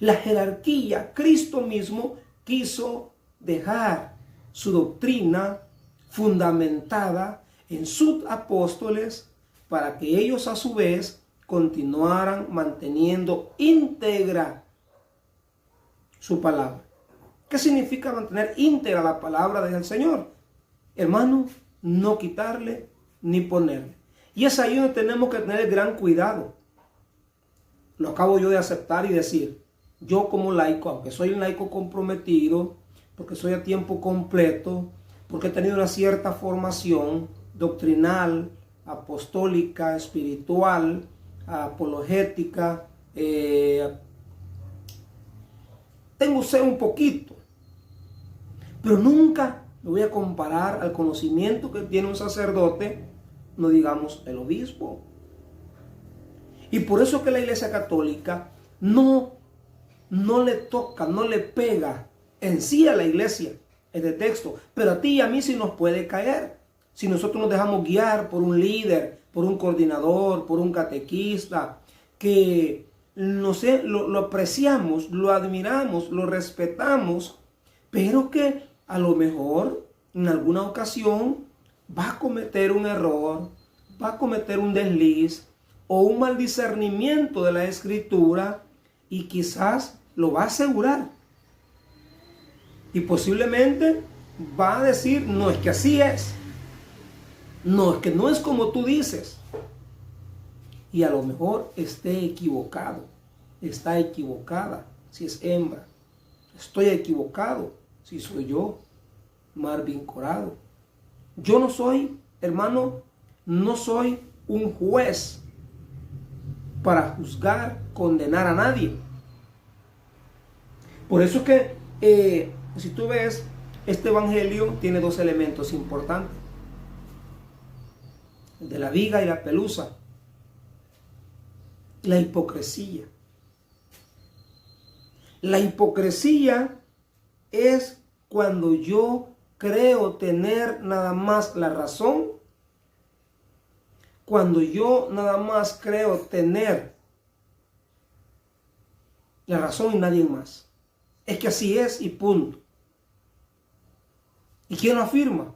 la jerarquía, Cristo mismo quiso dejar su doctrina fundamentada en sus apóstoles para que ellos a su vez continuaran manteniendo íntegra su palabra. ¿Qué significa mantener íntegra la palabra del Señor? Hermano, no quitarle ni ponerle. Y es ahí donde tenemos que tener gran cuidado. Lo acabo yo de aceptar y decir, yo como laico, aunque soy un laico comprometido, porque soy a tiempo completo, porque he tenido una cierta formación doctrinal, apostólica, espiritual, apologética, sé un poquito, pero nunca me voy a comparar al conocimiento que tiene un sacerdote, no digamos el obispo. Y por eso que la Iglesia Católica no le toca, no le pega en sí a la Iglesia este texto, pero a ti y a mí sí nos puede caer. Si nosotros nos dejamos guiar por un líder, por un coordinador, por un catequista, que no sé, lo apreciamos, lo admiramos, lo respetamos, pero que a lo mejor en alguna ocasión va a cometer un error, va a cometer un desliz o un mal discernimiento de la Escritura y quizás lo va a asegurar. Y posiblemente va a decir, no es que así es. No, es que no es como tú dices. Y a lo mejor esté equivocado. Está equivocada si es hembra. Estoy equivocado si soy yo, Marvin Corado. Yo no soy, hermano, no soy un juez para juzgar, condenar a nadie. Por eso es que, si tú ves, este evangelio tiene dos elementos importantes. El de la viga y la pelusa. La hipocresía. La hipocresía es cuando yo creo tener nada más la razón, cuando yo nada más creo tener la razón y nadie más. Es que así es y punto. ¿Y quién lo afirma?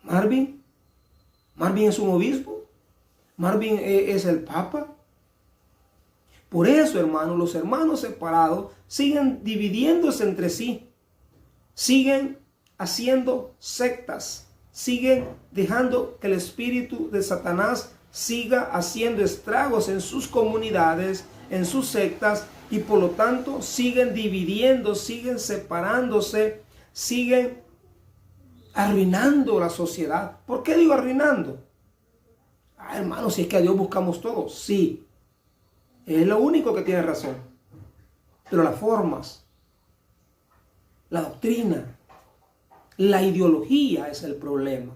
Marvin. Marvin es un obispo. Marvin es el Papa. Por eso, hermanos, los hermanos separados siguen dividiéndose entre sí. Siguen haciendo sectas. Siguen dejando que el espíritu de Satanás siga haciendo estragos en sus comunidades, en sus sectas, y por lo tanto siguen dividiendo, siguen separándose, siguen arruinando la sociedad. ¿Por qué digo arruinando? Hermano, si es que a Dios buscamos todos, sí. Es lo único que tiene razón. Pero las formas, la doctrina, la ideología es el problema.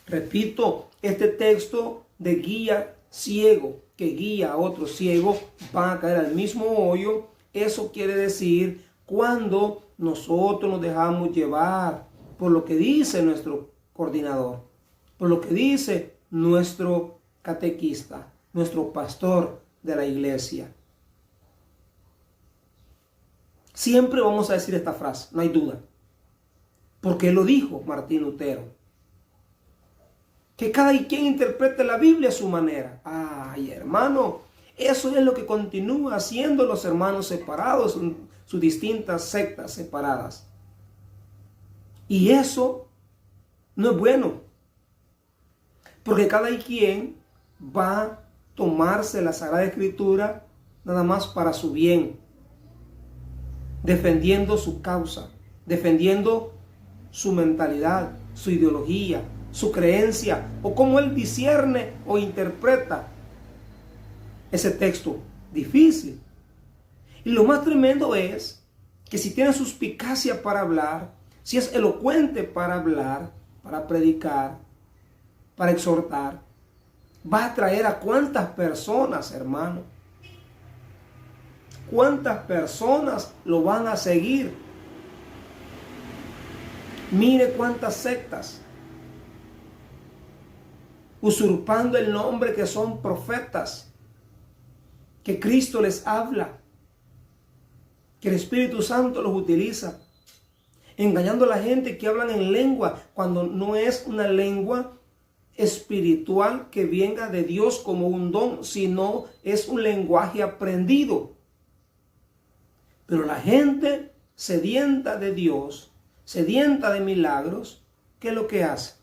Repito, este texto de guía ciego que guía a otro ciego van a caer al mismo hoyo. Eso quiere decir cuando nosotros nos dejamos llevar por lo que dice nuestro coordinador, por lo que dice nuestro catequista, nuestro pastor de la iglesia. Siempre vamos a decir esta frase, no hay duda, porque lo dijo Martín Lutero. Que cada quien interprete la Biblia a su manera. Ay, hermano, eso es lo que continúa haciendo los hermanos separados en sus distintas sectas separadas. Y eso no es bueno. Porque cada quien va a tomarse la Sagrada Escritura nada más para su bien. Defendiendo su causa, defendiendo su mentalidad, su ideología, su creencia, o cómo él discierne o interpreta ese texto difícil. Y lo más tremendo es que si tiene suspicacia para hablar, si es elocuente para hablar, para predicar, para exhortar, va a atraer a cuántas personas, hermano. ¿Cuántas personas lo van a seguir? Mire cuántas sectas, usurpando el nombre que son profetas, que Cristo les habla, que el Espíritu Santo los utiliza, engañando a la gente que hablan en lengua cuando no es una lengua espiritual que venga de Dios como un don, sino es un lenguaje aprendido. Pero la gente sedienta de Dios, sedienta de milagros, ¿qué es lo que hace?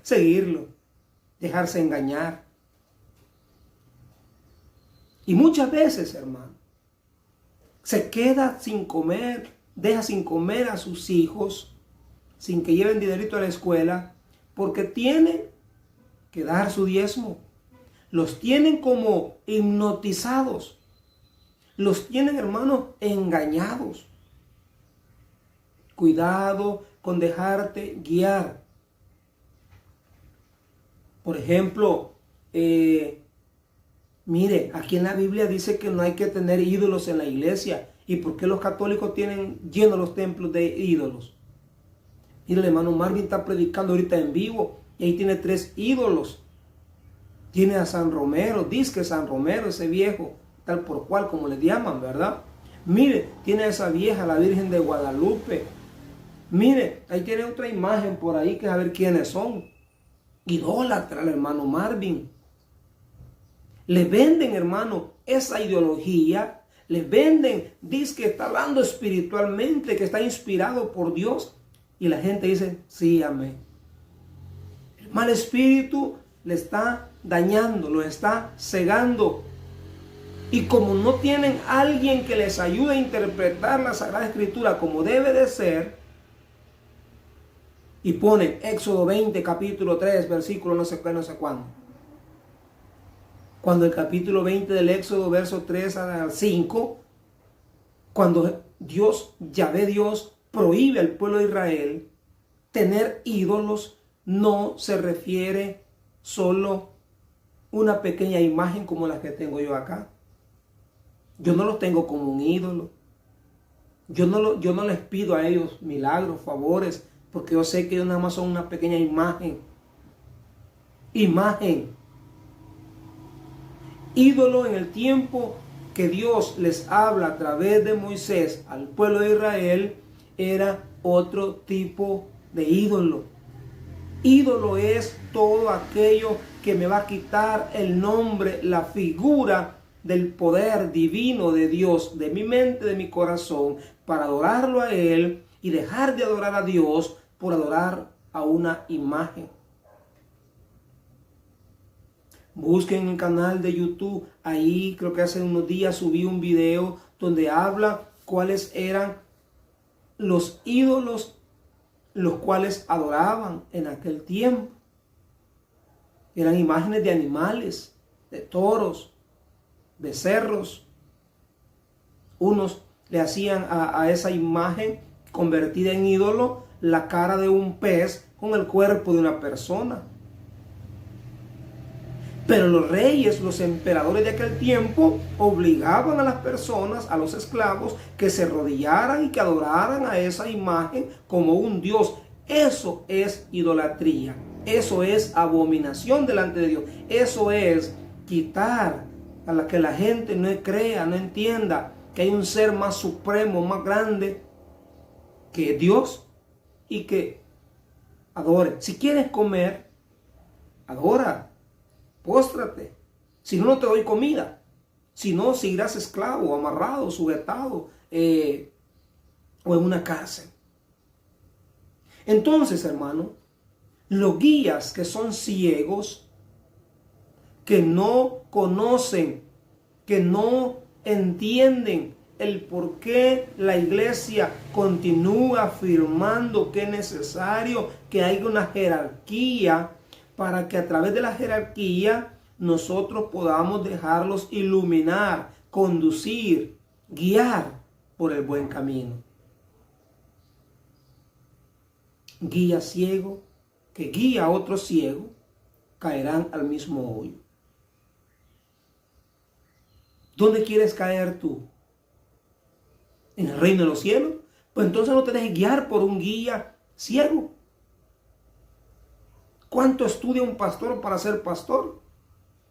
Seguirlo, dejarse engañar. Y muchas veces, hermano, se queda sin comer, deja sin comer a sus hijos, sin que lleven dinerito a la escuela, porque tienen que dar su diezmo. Los tienen como hipnotizados. Los tienen, hermanos, engañados. Cuidado con dejarte guiar. Por ejemplo, mire, aquí en la Biblia dice que no hay que tener ídolos en la iglesia. ¿Y por qué los católicos tienen llenos los templos de ídolos? Mire, el hermano Marvin está predicando ahorita en vivo y ahí tiene 3 ídolos. Tiene a San Romero, dice que San Romero, ese viejo, tal por cual, como le llaman, ¿verdad? Mire, tiene a esa vieja, la Virgen de Guadalupe. Mire, ahí tiene otra imagen por ahí que a ver quiénes son. Idólatra el hermano Marvin. Le venden, hermano, esa ideología. Le venden, dice que está hablando espiritualmente, que está inspirado por Dios. Y la gente dice, sí, amén. El mal espíritu le está dañando, lo está cegando. Y como no tienen alguien que les ayude a interpretar la Sagrada Escritura como debe de ser, y ponen Éxodo 20, capítulo 3, versículo no sé qué, no sé cuándo. Cuando el capítulo 20 del Éxodo, verso 3 al 5, cuando Yahvé Dios, prohíbe al pueblo de Israel tener ídolos, no se refiere solo una pequeña imagen como la que tengo yo acá. Yo no los tengo como un ídolo. Yo no les pido a ellos milagros, favores, porque yo sé que ellos nada más son una pequeña imagen. Imagen. Ídolo en el tiempo que Dios les habla a través de Moisés al pueblo de Israel era otro tipo de ídolo. Ídolo es todo aquello que me va a quitar el nombre, la figura del poder divino de Dios, de mi mente, de mi corazón, para adorarlo a Él y dejar de adorar a Dios por adorar a una imagen. Busquen en el canal de YouTube, ahí creo que hace unos días subí un video donde habla cuáles eran los ídolos los cuales adoraban en aquel tiempo. Eran imágenes de animales, de toros, becerros. Unos le hacían a esa imagen convertida en ídolo la cara de un pez con el cuerpo de una persona. Pero los reyes, los emperadores de aquel tiempo obligaban a las personas, a los esclavos, que se arrodillaran y que adoraran a esa imagen como un dios. Eso es idolatría. Eso es abominación delante de Dios. Eso es quitar a la que la gente no crea, no entienda que hay un ser más supremo, más grande que Dios y que adore. Si quieres comer, adora. Póstrate. Si no, no te doy comida. Si no, seguirás esclavo, amarrado, sujetado o en una cárcel. Entonces, hermano, los guías que son ciegos, que no conocen, que no entienden el por qué la iglesia continúa afirmando que es necesario que haya una jerarquía, para que a través de la jerarquía nosotros podamos dejarlos iluminar, conducir, guiar por el buen camino. Guía ciego que guía a otro ciego caerán al mismo hoyo. ¿Dónde quieres caer tú? ¿En el reino de los cielos? Pues entonces no te dejes guiar por un guía ciego. ¿Cuánto estudia un pastor para ser pastor?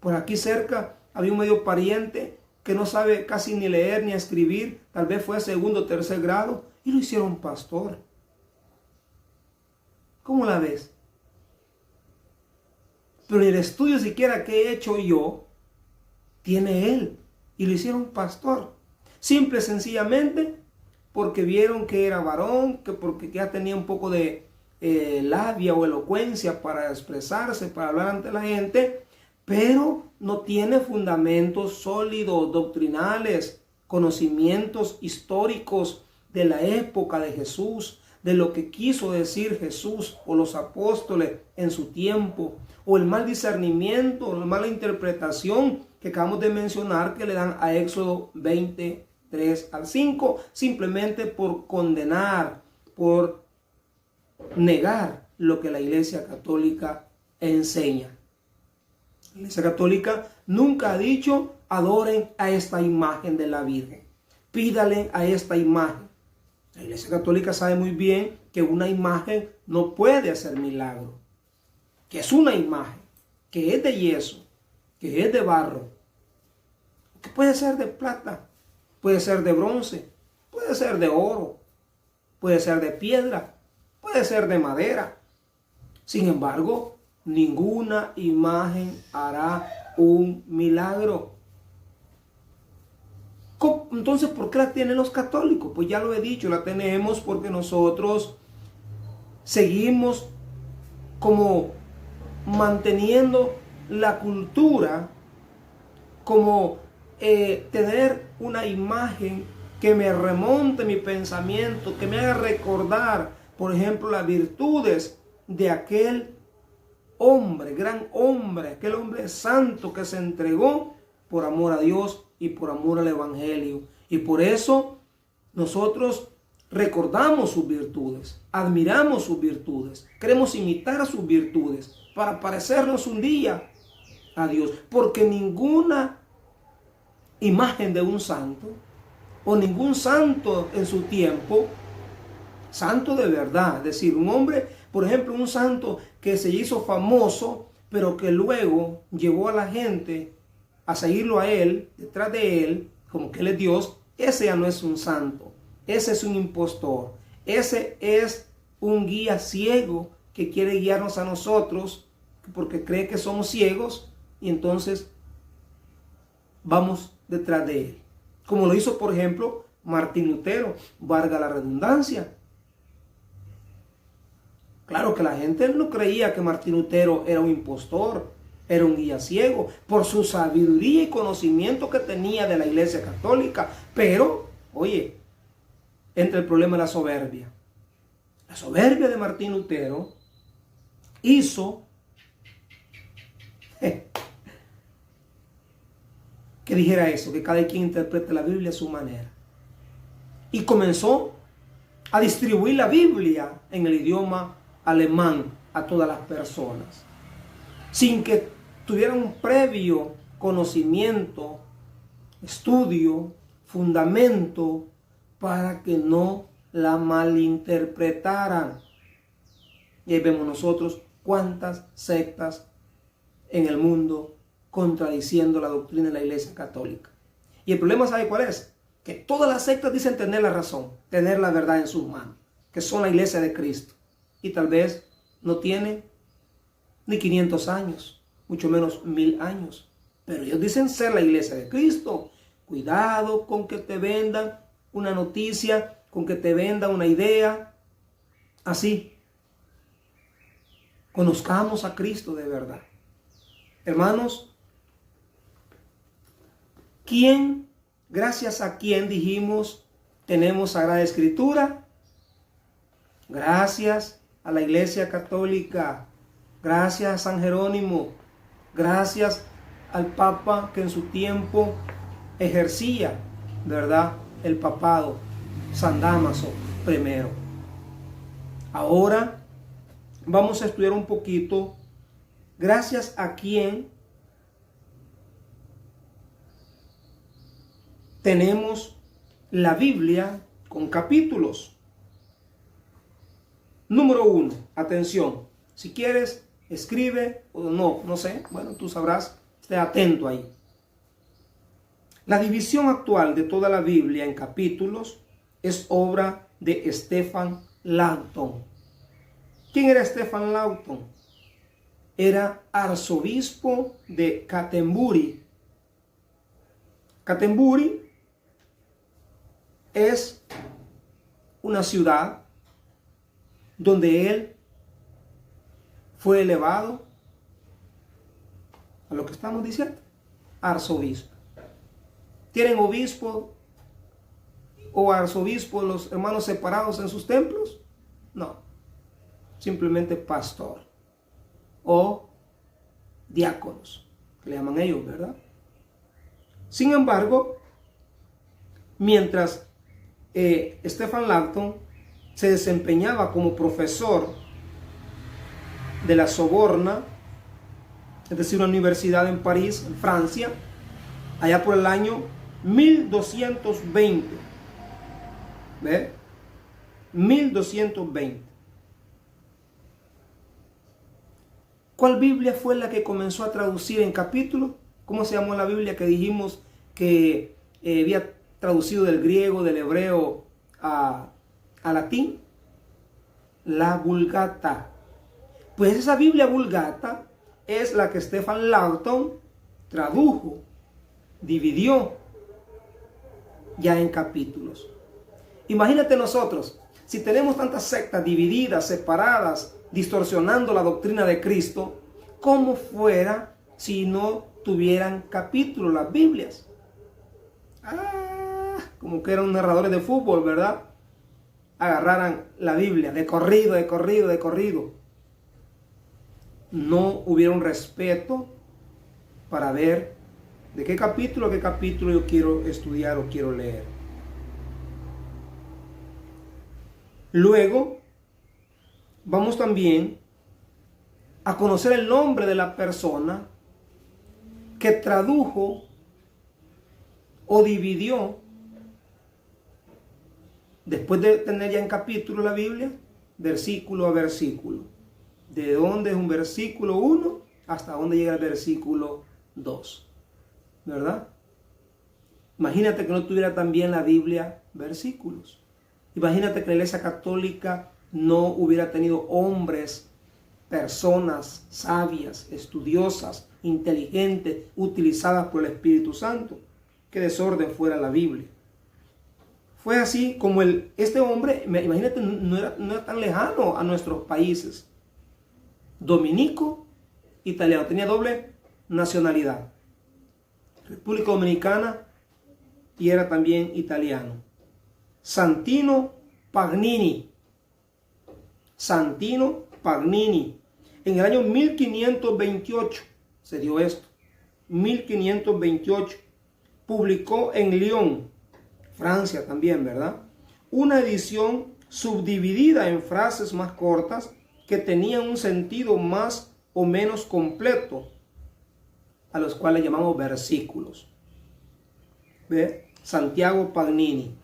Por aquí cerca había un medio pariente que no sabe casi ni leer ni escribir, tal vez fue segundo o tercer grado, y lo hicieron pastor. ¿Cómo la ves? Pero el estudio siquiera que he hecho yo, tiene él, y lo hicieron pastor. Simple y sencillamente porque vieron que era varón, que porque ya tenía un poco de labia o elocuencia para expresarse, para hablar ante la gente, pero no tiene fundamentos sólidos, doctrinales, conocimientos históricos de la época de Jesús, de lo que quiso decir Jesús o los apóstoles en su tiempo, o el mal discernimiento, o la mala interpretación que acabamos de mencionar que le dan a Éxodo 23 al 5, simplemente por condenar, por negar lo que la Iglesia Católica enseña. La Iglesia Católica nunca ha dicho: adoren a esta imagen de la Virgen, pídale a esta imagen. La Iglesia Católica sabe muy bien que una imagen no puede hacer milagro, que es una imagen, que es de yeso, que es de barro, que puede ser de plata, puede ser de bronce, puede ser de oro, puede ser de piedra, puede ser de madera. Sin embargo, ninguna imagen hará un milagro. Entonces, ¿por qué la tienen los católicos? Pues ya lo he dicho, la tenemos porque nosotros seguimos como manteniendo la cultura, como tener una imagen que me remonte mi pensamiento, que me haga recordar, por ejemplo, las virtudes de aquel hombre, gran hombre, aquel hombre santo que se entregó por amor a Dios y por amor al Evangelio. Y por eso nosotros recordamos sus virtudes, admiramos sus virtudes, queremos imitar sus virtudes para parecernos un día a Dios. Porque ninguna imagen de un santo o ningún santo en su tiempo, santo de verdad, es decir, un hombre, por ejemplo, un santo que se hizo famoso, pero que luego llevó a la gente a seguirlo a él, detrás de él, como que él es Dios, ese ya no es un santo, ese es un impostor, ese es un guía ciego que quiere guiarnos a nosotros porque cree que somos ciegos y entonces vamos detrás de él. Como lo hizo, por ejemplo, Martín Lutero, valga la redundancia. Claro que la gente no creía que Martín Lutero era un impostor, era un guía ciego, por su sabiduría y conocimiento que tenía de la Iglesia Católica. Pero, oye, entra el problema de la soberbia. La soberbia de Martín Lutero hizo que dijera eso, que cada quien interprete la Biblia a su manera. Y comenzó a distribuir la Biblia en el idioma alemán a todas las personas, sin que tuvieran un previo conocimiento, estudio, fundamento, para que no la malinterpretaran. Y ahí vemos nosotros cuántas sectas en el mundo contradiciendo la doctrina de la Iglesia Católica. Y el problema, ¿sabe cuál es? Que todas las sectas dicen tener la razón, tener la verdad en sus manos, que son la Iglesia de Cristo. Y tal vez no tiene ni 500 años, mucho menos 1000 años. Pero ellos dicen ser la Iglesia de Cristo. Cuidado con que te vendan una noticia, con que te vendan una idea. Así. Conozcamos a Cristo de verdad. Hermanos, ¿quién, gracias a quién dijimos tenemos Sagrada Escritura? Gracias a la Iglesia Católica, gracias a San Jerónimo, gracias al Papa que en su tiempo ejercía, ¿verdad?, el papado, San Dámaso I. Ahora vamos a estudiar un poquito gracias a quién tenemos la Biblia con capítulos. Número 1, atención, si quieres escribe o no sé, bueno, tú sabrás, esté atento ahí. La división actual de toda la Biblia en capítulos es obra de Stephen Langton. ¿Quién era Stephen Langton? Era arzobispo de Canterbury. Canterbury es una ciudad donde él fue elevado a lo que estamos diciendo, arzobispo. ¿Tienen obispo o arzobispo los hermanos separados en sus templos? No, simplemente pastor o diáconos, que le llaman ellos, ¿verdad? Sin embargo, mientras Stephen Langton se desempeñaba como profesor de la Sorbona, es decir, una universidad en París, en Francia, allá por el año 1220. ¿Ve? 1220. ¿Cuál Biblia fue la que comenzó a traducir en capítulos? ¿Cómo se llamó la Biblia que dijimos que había traducido del griego, del hebreo a latín? La Vulgata. Pues esa Biblia Vulgata es la que Stephen Langton tradujo, dividió ya en capítulos. Imagínate nosotros, si tenemos tantas sectas divididas, separadas, distorsionando la doctrina de Cristo, ¿cómo fuera si no tuvieran capítulos las Biblias? Como que eran narradores de fútbol, ¿verdad? Agarraran la Biblia de corrido, de corrido, de corrido. No hubiera un respeto para ver de qué capítulo a qué capítulo yo quiero estudiar o quiero leer. Luego, vamos también a conocer el nombre de la persona que tradujo o dividió, después de tener ya en capítulo la Biblia, versículo a versículo. De dónde es un versículo 1 hasta dónde llega el versículo 2. ¿Verdad? Imagínate que no tuviera también la Biblia versículos. Imagínate que la Iglesia Católica no hubiera tenido hombres, personas sabias, estudiosas, inteligentes, utilizadas por el Espíritu Santo. Qué desorden fuera la Biblia. Fue así como este hombre, imagínate, no era tan lejano a nuestros países. Dominico, italiano, tenía doble nacionalidad. República Dominicana y era también italiano. Santino Pagnini. Santino Pagnini. En el año 1528 se dio esto. 1528. Publicó en Lyon, Francia también, ¿verdad? Una edición subdividida en frases más cortas que tenían un sentido más o menos completo, a los cuales llamamos versículos. ¿Ve? Santiago Pagnini.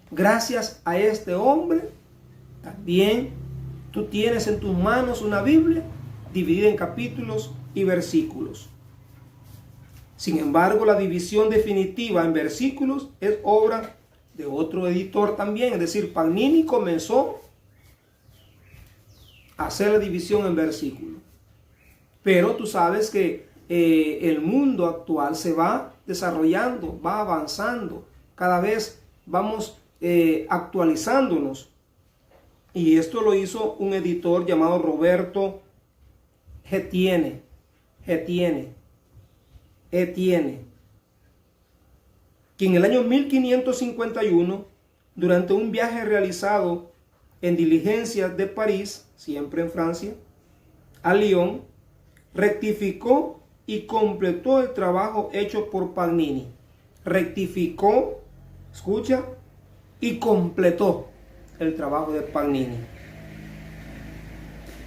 Gracias a este hombre, también tú tienes en tus manos una Biblia dividida en capítulos y versículos. Sin embargo, la división definitiva en versículos es obra de otro editor también. Es decir, Pagnini comenzó a hacer la división en versículos. Pero tú sabes que el mundo actual se va desarrollando, va avanzando. Cada vez vamos actualizándonos. Y esto lo hizo un editor llamado Roberto Etienne, quien en el año 1551, durante un viaje realizado en diligencias de París, siempre en Francia, a Lyon, rectificó y completó el trabajo hecho por Pagnini. Rectificó, escucha, y completó el trabajo de Pagnini.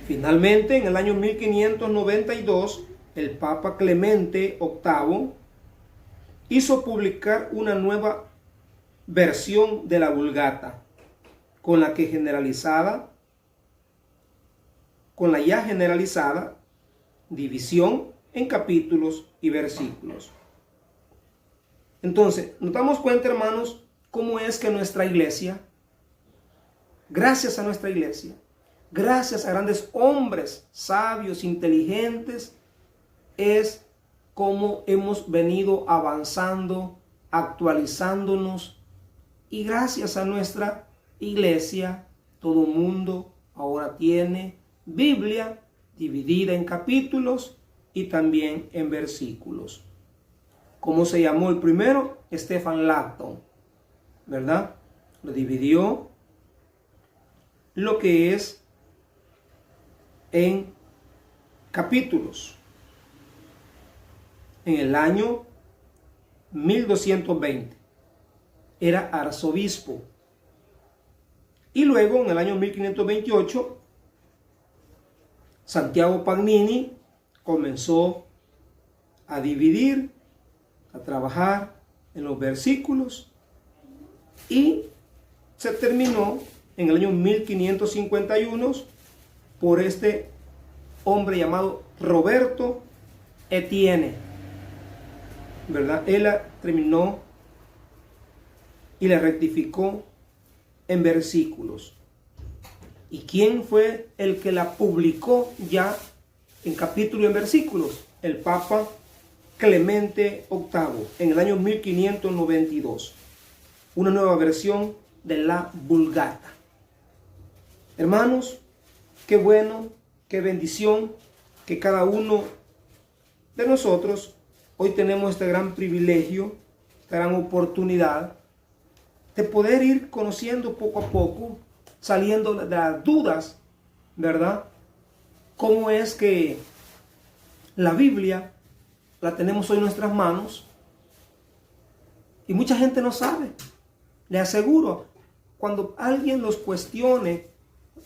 Finalmente, en el año 1592, el Papa Clemente VIII hizo publicar una nueva versión de la Vulgata, con la ya generalizada división en capítulos y versículos. Entonces, nos damos cuenta, hermanos, cómo es que nuestra iglesia, gracias a nuestra iglesia, gracias a grandes hombres sabios, inteligentes, es como hemos venido avanzando, actualizándonos, y gracias a nuestra iglesia, todo mundo ahora tiene Biblia dividida en capítulos y también en versículos. ¿Cómo se llamó el primero? Stephen Langton, ¿verdad? Lo dividió lo que es en capítulos. En el año 1220 era arzobispo. Y luego en el año 1528 Santiago Pagnini comenzó a dividir, a trabajar en los versículos, y se terminó en el año 1551 por este hombre llamado Roberto Etienne, ¿verdad? Él la terminó y la rectificó en versículos. ¿Y quién fue el que la publicó ya en capítulo y en versículos? El Papa Clemente VIII, en el año 1592. Una nueva versión de la Vulgata. Hermanos, qué bueno, qué bendición que cada uno de nosotros hoy tenemos este gran privilegio, esta gran oportunidad de poder ir conociendo poco a poco, saliendo de las dudas, ¿verdad? Cómo es que la Biblia la tenemos hoy en nuestras manos y mucha gente no sabe. Les aseguro, cuando alguien los cuestione,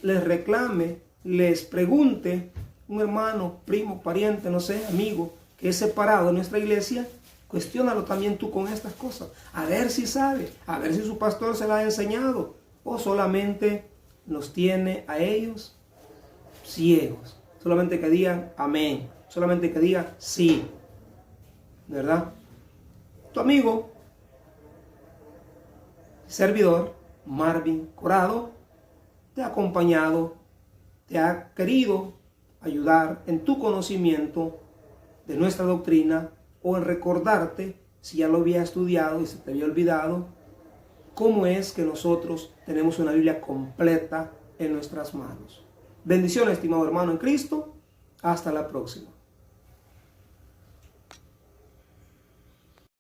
les reclame, les pregunte, un hermano, primo, pariente, no sé, amigo, que es separado de nuestra iglesia, cuestiónalo también tú con estas cosas. A ver si sabe, a ver si su pastor se la ha enseñado, o solamente los tiene a ellos ciegos. Solamente que digan amén, solamente que digan sí, ¿verdad? Tu amigo, servidor, Marvin Corado, te ha acompañado, te ha querido ayudar en tu conocimiento de nuestra doctrina, o en recordarte, si ya lo había estudiado y se te había olvidado, cómo es que nosotros tenemos una Biblia completa en nuestras manos. Bendiciones, estimado hermano en Cristo. Hasta la próxima.